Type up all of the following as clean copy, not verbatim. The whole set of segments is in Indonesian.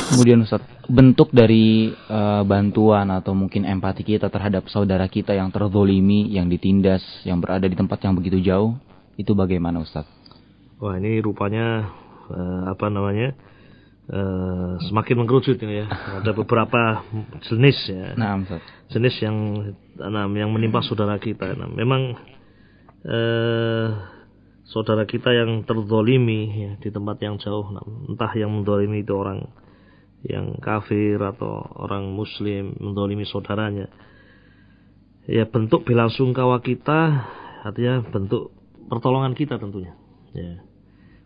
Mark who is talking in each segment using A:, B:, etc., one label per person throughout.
A: Kemudian Ustaz, bentuk dari bantuan atau mungkin empati kita terhadap saudara kita yang terzolimi, yang ditindas, yang berada di tempat yang begitu jauh, itu bagaimana Ustaz?
B: Wah, ini rupanya semakin mengkerucut ini ya. Ada beberapa jenis ya.
A: Nah, Ustaz.
B: Jenis yang menimpa saudara kita. Nah, memang saudara kita yang terzolimi ya, di tempat yang jauh, entah yang menzolimi itu orang yang kafir atau orang muslim menzolimi saudaranya, ya bentuk bela sungkawa kita artinya bentuk pertolongan kita tentunya ya.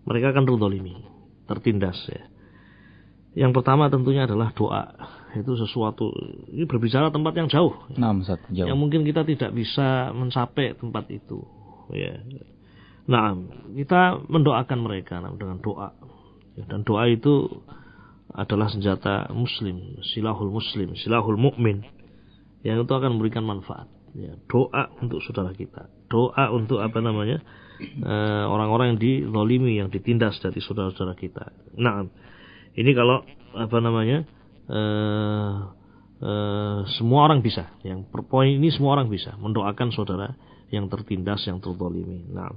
B: Mereka akan terzolimi, tertindas ya. Yang pertama tentunya adalah doa. Itu sesuatu, ini berbicara tempat yang jauh,
A: nah, Ustaz, jauh,
B: yang mungkin kita tidak bisa mencapai tempat itu ya. Nah, kita mendoakan mereka dengan doa. Dan doa itu adalah senjata muslim, silahul mu'min. Yang itu akan memberikan manfaat. Ya, doa untuk saudara kita. Doa untuk orang-orang yang dizalimi, yang ditindas dari saudara-saudara kita. Nah, ini kalau semua orang bisa. Yang poin ini semua orang bisa mendoakan saudara yang tertindas, yang terzalimi. Nah,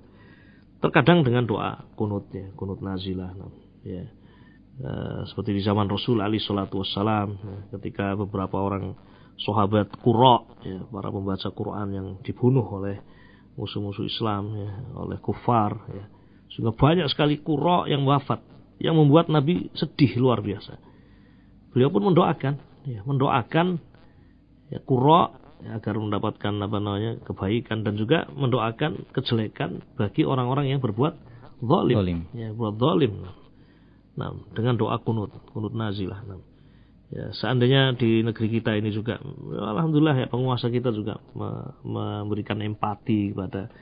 B: terkadang dengan doa kunut ya, kunut nazilah ya. Seperti di zaman Rasul alaihi salatu wassalam ya, ketika beberapa orang sahabat Qurra ya, para pembaca Quran yang dibunuh oleh musuh-musuh Islam ya, oleh kufar ya. Sehingga banyak sekali Qurra yang wafat, yang membuat Nabi sedih luar biasa. Beliau pun mendoakan ya, Qurra ya, agar mendapatkan kebaikan, dan juga mendoakan kejelekan bagi orang-orang yang berbuat zalim. Ya, berbuat zalim. Nah, dengan doa kunut nazilah. Nah, ya, seandainya di negeri kita ini juga, alhamdulillah ya, penguasa kita juga memberikan empati kepada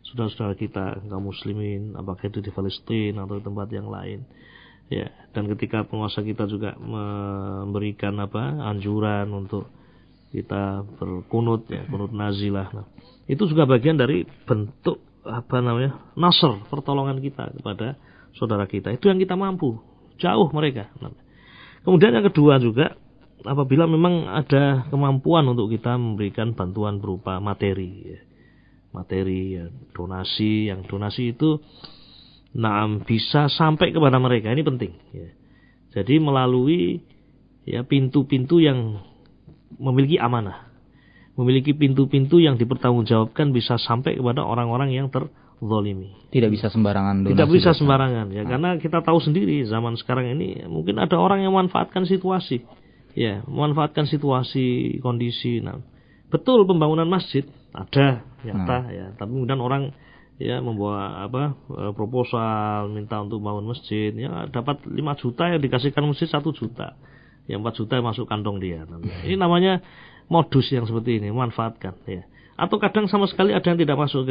B: saudara-saudara kita kaum muslimin, apakah itu di Palestina atau di tempat yang lain. Ya, dan ketika penguasa kita juga memberikan anjuran untuk kita berkunut ya, kunut nazilah. Nah, itu juga bagian dari bentuk nasr, pertolongan kita kepada saudara kita. Itu yang kita mampu, jauh mereka. Nah, kemudian yang kedua juga, apabila memang ada kemampuan untuk kita memberikan bantuan berupa materi ya. Materi ya, donasi, yang donasi itu bisa sampai kepada mereka, ini penting ya. Jadi melalui ya pintu-pintu yang memiliki amanah, memiliki pintu-pintu yang dipertanggungjawabkan, bisa sampai kepada orang-orang yang terzolimi.
A: Tidak bisa sembarangan donasi.
B: Tidak bisa sembarangan ya, karena kita tahu sendiri zaman sekarang ini mungkin ada orang yang memanfaatkan situasi. Ya, memanfaatkan situasi, kondisi. Nah, betul pembangunan masjid ada nyata ya, tapi kemudian orang ya membawa proposal minta untuk bangun masjid, ya dapat 5 juta, yang dikasihkan masjid 1 juta. Yang 4 juta masuk kantong dia. Ini namanya modus yang seperti ini, manfaatkan ya. Atau kadang sama sekali ada yang tidak masuk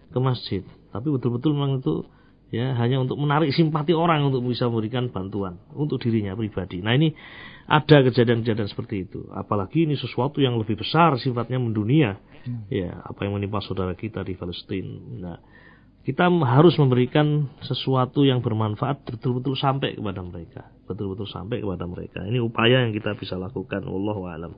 B: ke masjid, tapi betul-betul memang itu ya hanya untuk menarik simpati orang untuk bisa memberikan bantuan untuk dirinya pribadi. Nah, ini ada kejadian-kejadian seperti itu. Apalagi ini sesuatu yang lebih besar sifatnya mendunia. Ya, apa yang menimpa saudara kita di Palestina. Nah, kita harus memberikan sesuatu yang bermanfaat betul-betul sampai kepada mereka. Betul-betul sampai kepada mereka. Ini upaya yang kita bisa lakukan. Wallahu a'lam.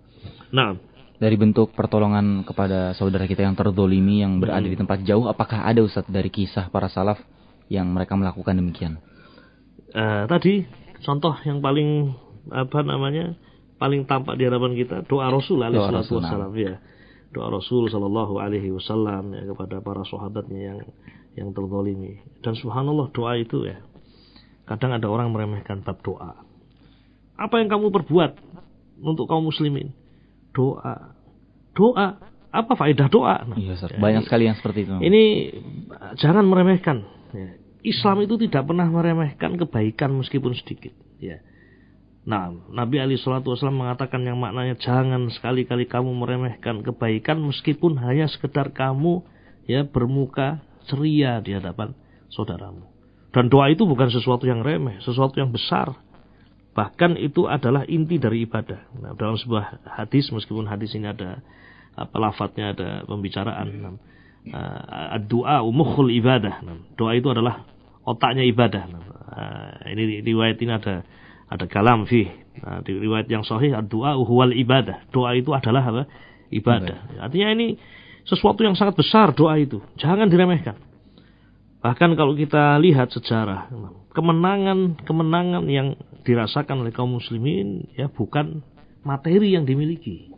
B: Nah,
A: dari bentuk pertolongan kepada saudara kita yang terzolimi, yang berada di tempat jauh, apakah ada Ustaz dari kisah para salaf yang mereka melakukan demikian?
B: Tadi contoh yang paling paling tampak di hadapan kita, doa Rasul alaihi wasallam ya. Doa Rasul sallallahu alaihi wasallam ya, kepada para sahabatnya yang terzalimi. Dan subhanallah, doa itu ya, kadang ada orang meremehkan bab doa. Apa yang kamu perbuat untuk kaum muslimin? Doa. Apa faedah doa? Nah,
A: iya, banyak sekali yang seperti itu.
B: Ini jangan meremehkan ya. Islam itu tidak pernah meremehkan kebaikan meskipun sedikit ya. Nah, Nabi alaihi salatu wasallam mengatakan yang maknanya jangan sekali-kali kamu meremehkan kebaikan meskipun hanya sekedar kamu ya bermuka ceria di hadapan saudaramu. Dan doa itu bukan sesuatu yang remeh, sesuatu yang besar. Bahkan itu adalah inti dari ibadah. Nah, dalam sebuah hadis, meskipun hadis ini ada lafadznya, ada pembicaraan, ad-du'a mukhul ibadah. Doa itu adalah otaknya ibadah. Ini riwayat ini Ada kalam fih. Nah, di riwayat yang sahih ad-du'a huwal ibadah. Doa itu adalah apa? Ibadah. Artinya ini sesuatu yang sangat besar doa itu. Jangan diremehkan. Bahkan kalau kita lihat sejarah, kemenangan yang dirasakan oleh kaum muslimin ya bukan materi yang dimiliki.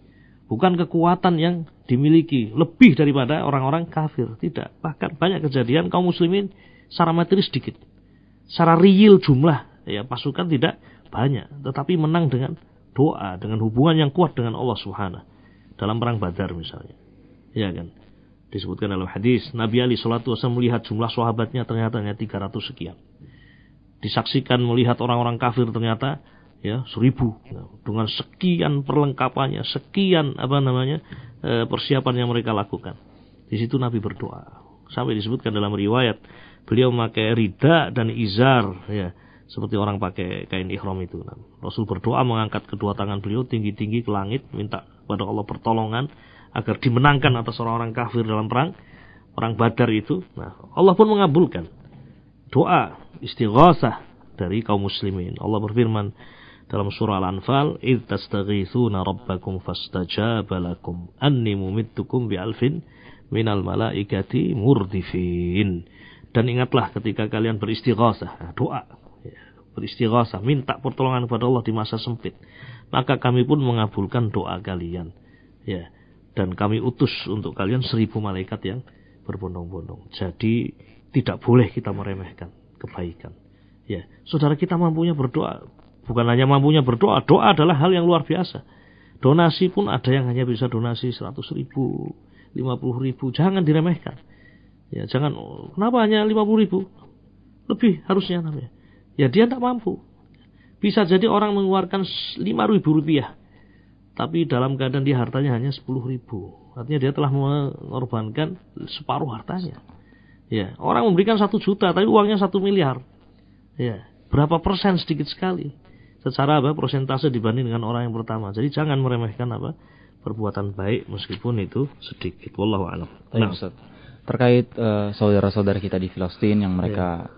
B: Bukan kekuatan yang dimiliki lebih daripada orang-orang kafir. Tidak. Bahkan banyak kejadian kaum muslimin secara materi sedikit. Secara real jumlah ya pasukan tidak banyak, tetapi menang dengan doa, dengan hubungan yang kuat dengan Allah Subhanahu. Dalam perang Badar misalnya, ya kan? Disebutkan dalam hadis, Nabi Ali sallallahu alaihi wasallam melihat jumlah sahabatnya ternyata hanya 300 sekian. Disaksikan melihat orang-orang kafir ternyata ya 1000. Dengan sekian perlengkapannya, sekian persiapan yang mereka lakukan. Di situ Nabi berdoa. Sampai disebutkan dalam riwayat, beliau memakai rida dan izar ya. Seperti orang pakai kain ihram itu. Rasul berdoa mengangkat kedua tangan beliau tinggi-tinggi ke langit. Minta kepada Allah pertolongan. Agar dimenangkan atas orang-orang kafir dalam perang Badar itu. Nah, Allah pun mengabulkan doa istighasah dari kaum muslimin. Allah berfirman dalam surah Al-Anfal. إِذْ تَسْتَغِيثُونَ رَبَّكُمْ فَاسْتَجَابَ لَكُمْ أَنِّي مُمِدُّكُمْ بِأَلْفٍ مِنَ الْمَلَائِكَةِ مُرْدِفِينَ. Dan ingatlah ketika kalian beristighasah, doa. Beristighasah, minta pertolongan kepada Allah di masa sempit, maka kami pun mengabulkan doa kalian ya, dan kami utus untuk kalian 1000 malaikat yang berbondong-bondong. Jadi tidak boleh kita meremehkan kebaikan ya. Saudara kita mampunya berdoa, bukan hanya mampunya berdoa, doa adalah hal yang luar biasa. Donasi pun ada yang hanya bisa donasi 100.000, 50.000, jangan diremehkan ya. Jangan, kenapa hanya 50.000, lebih harusnya namanya. Ya dia tidak mampu. Bisa jadi orang mengeluarkan 5.000 rupiah, tapi dalam keadaan dia hartanya hanya 10.000. Artinya dia telah mengorbankan separuh hartanya. Ya, orang memberikan 1 juta, tapi uangnya 1 miliar. Ya, berapa persen? Sedikit sekali. Secara persentase dibanding dengan orang yang pertama. Jadi jangan meremehkan perbuatan baik meskipun itu sedikit. Wallahu a'lam.
A: Nah, Ustaz, terkait saudara-saudara kita di Filistin yang mereka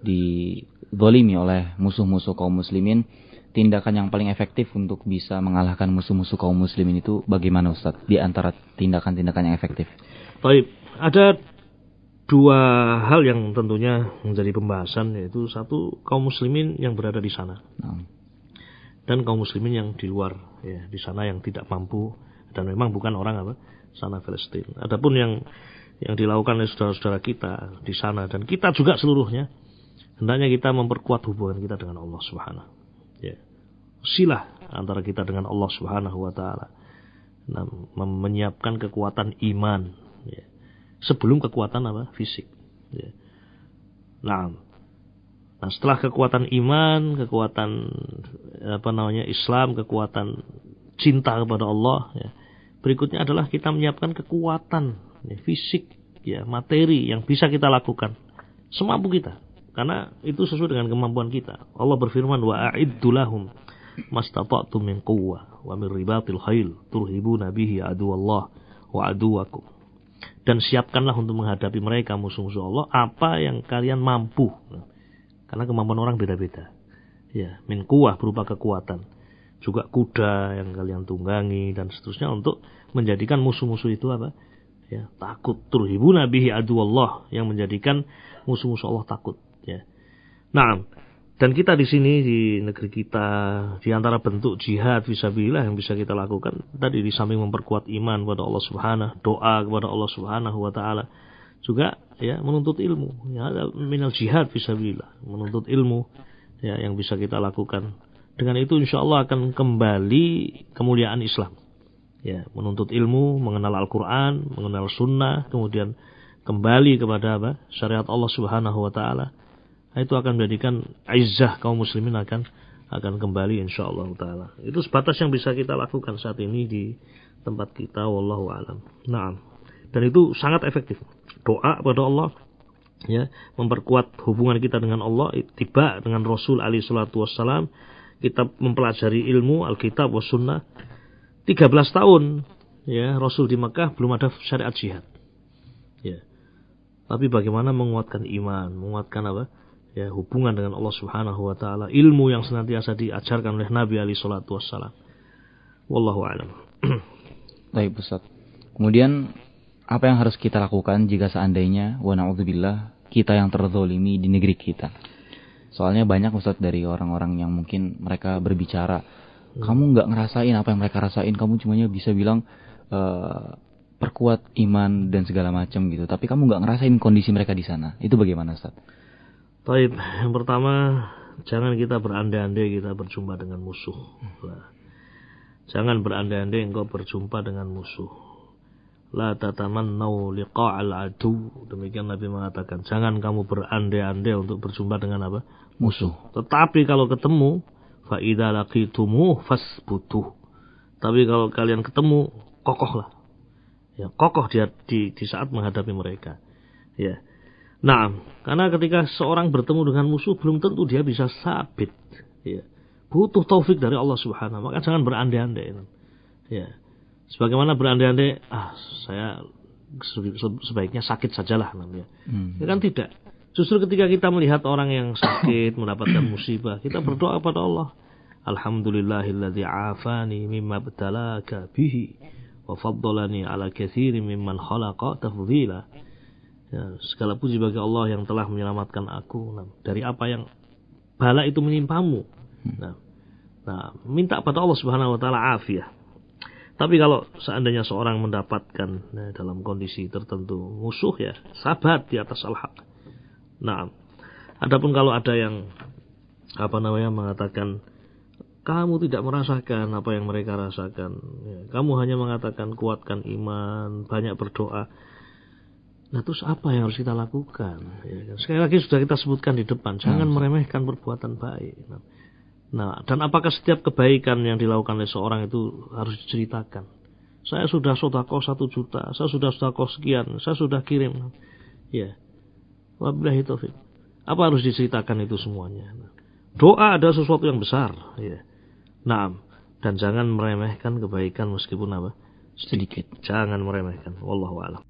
A: dizalimi oleh musuh-musuh kaum muslimin, tindakan yang paling efektif untuk bisa mengalahkan musuh-musuh kaum muslimin itu bagaimana Ustaz? Di antara tindakan-tindakan yang efektif.
B: Baik, ada 2 hal yang tentunya menjadi pembahasan, yaitu satu kaum muslimin yang berada di sana. Dan kaum muslimin yang di luar ya, di sana yang tidak mampu dan memang bukan orang sana Palestina. Adapun yang dilakukan oleh saudara-saudara kita di sana dan kita juga seluruhnya, hendaknya kita memperkuat hubungan kita dengan Allah Subhanahu. Ya. Silah antara kita dengan Allah Subhanahu wa taala. Nah, menyiapkan kekuatan iman ya. Sebelum kekuatan fisik ya. Nah, setelah kekuatan iman, kekuatan Islam, kekuatan cinta kepada Allah ya. Berikutnya adalah kita menyiapkan kekuatan ya, fisik ya, materi yang bisa kita lakukan semampu kita. Karena itu sesuai dengan kemampuan kita. Allah berfirman, wa a'iddu lahum mastata'tum min quwwah wa min ribatil khail turhibuna bihi aduwallah wa aduwakum. Dan siapkanlah untuk menghadapi mereka musuh-musuh Allah apa yang kalian mampu. Karena kemampuan orang beda-beda. Ya, min quwwah berupa kekuatan. Juga kuda yang kalian tunggangi dan seterusnya untuk menjadikan musuh-musuh itu ya, takut. Turhibuna bihi aduwallah, yang menjadikan musuh-musuh Allah takut. Ya. Nah, dan kita di sini di negeri kita, di antara bentuk jihad fisabilillah yang bisa kita lakukan tadi, di samping memperkuat iman kepada Allah Subhanahu, doa kepada Allah Subhanahu wa taala, juga ya menuntut ilmu. Ya, ada minal jihad fisabilillah, menuntut ilmu ya yang bisa kita lakukan. Dengan itu insyaallah akan kembali kemuliaan Islam. Ya, menuntut ilmu, mengenal Al-Qur'an, mengenal sunnah, kemudian kembali kepada syariat Allah Subhanahu wa taala. Itu akan menjadikan izzah kaum muslimin akan kembali insyaallah taala. Itu sebatas yang bisa kita lakukan saat ini di tempat kita, wallahu alam. Naam. Dan itu sangat efektif. Doa kepada Allah ya, memperkuat hubungan kita dengan Allah, ittiba dengan Rasul alaihi salatu wassalam, kita mempelajari ilmu Alkitab was sunnah. 13 tahun ya Rasul di Mekah belum ada syariat jihad. Ya. Tapi bagaimana menguatkan iman, menguatkan ya, hubungan dengan Allah Subhanahu wa taala, ilmu yang senantiasa diajarkan oleh Nabi alaihi salatu wassalam. Wallahu a'lam.
A: Baik, Ustaz. Kemudian apa yang harus kita lakukan jika seandainya wa na'udzubillah kita yang terzolimi di negeri kita? Soalnya banyak, Ustaz, dari orang-orang yang mungkin mereka berbicara, kamu nggak ngerasain apa yang mereka rasain, kamu cumanya bisa bilang perkuat iman dan segala macam gitu, tapi kamu nggak ngerasain kondisi mereka di sana. Itu bagaimana, Ustaz?
B: Baik, yang pertama, jangan kita berandai-andai kita berjumpa dengan musuh. Jangan berandai-andai engkau berjumpa dengan musuh. La tatamannau liqa'al adu. Demikian Nabi mengatakan, jangan kamu berandai-andai untuk berjumpa dengan apa? Musuh. Tetapi kalau ketemu, fa idza laqitumuh fasbutuh. Tapi kalau kalian ketemu, kokohlah. Ya, kokoh dia di saat menghadapi mereka. Ya. Nah, karena ketika seorang bertemu dengan musuh belum tentu dia bisa sabit. Ya. Butuh taufik dari Allah Subhanahu. Maka jangan berandai-andai. Ya. Sebagaimana berandai-andai, saya sebaiknya sakit sajalah namanya. Ya kan tidak. Justru ketika kita melihat orang yang sakit, mendapatkan musibah, kita berdoa kepada Allah. Alhamdulillahilladzi afani mimma btalaka bihi wa faddalani ala katsirin mimman khalaqa tafdhila. Ya, segala puji bagi Allah yang telah menyelamatkan aku dari apa yang bala itu menimpamu. Nah, minta pada Allah Subhanahu wa taala afiah. Tapi kalau seandainya seorang mendapatkan dalam kondisi tertentu musuh, ya sabar di atas al-haq. Nah, adapun kalau ada yang mengatakan kamu tidak merasakan apa yang mereka rasakan, ya, kamu hanya mengatakan kuatkan iman, banyak berdoa. Nah, terus apa yang harus kita lakukan? Ya, sekali lagi sudah kita sebutkan di depan, jangan meremehkan perbuatan baik. Nah, dan apakah setiap kebaikan yang dilakukan oleh seorang itu harus diceritakan? Saya sudah sedekah 1 juta, saya sudah sedekah sekian, saya sudah kirim. Ya. Wabillahi taufik. Apa harus diceritakan itu semuanya? Doa adalah sesuatu yang besar, ya. Nah, dan jangan meremehkan kebaikan meskipun apa?
A: Sedikit.
B: Jangan meremehkan. Wallahu a'lam.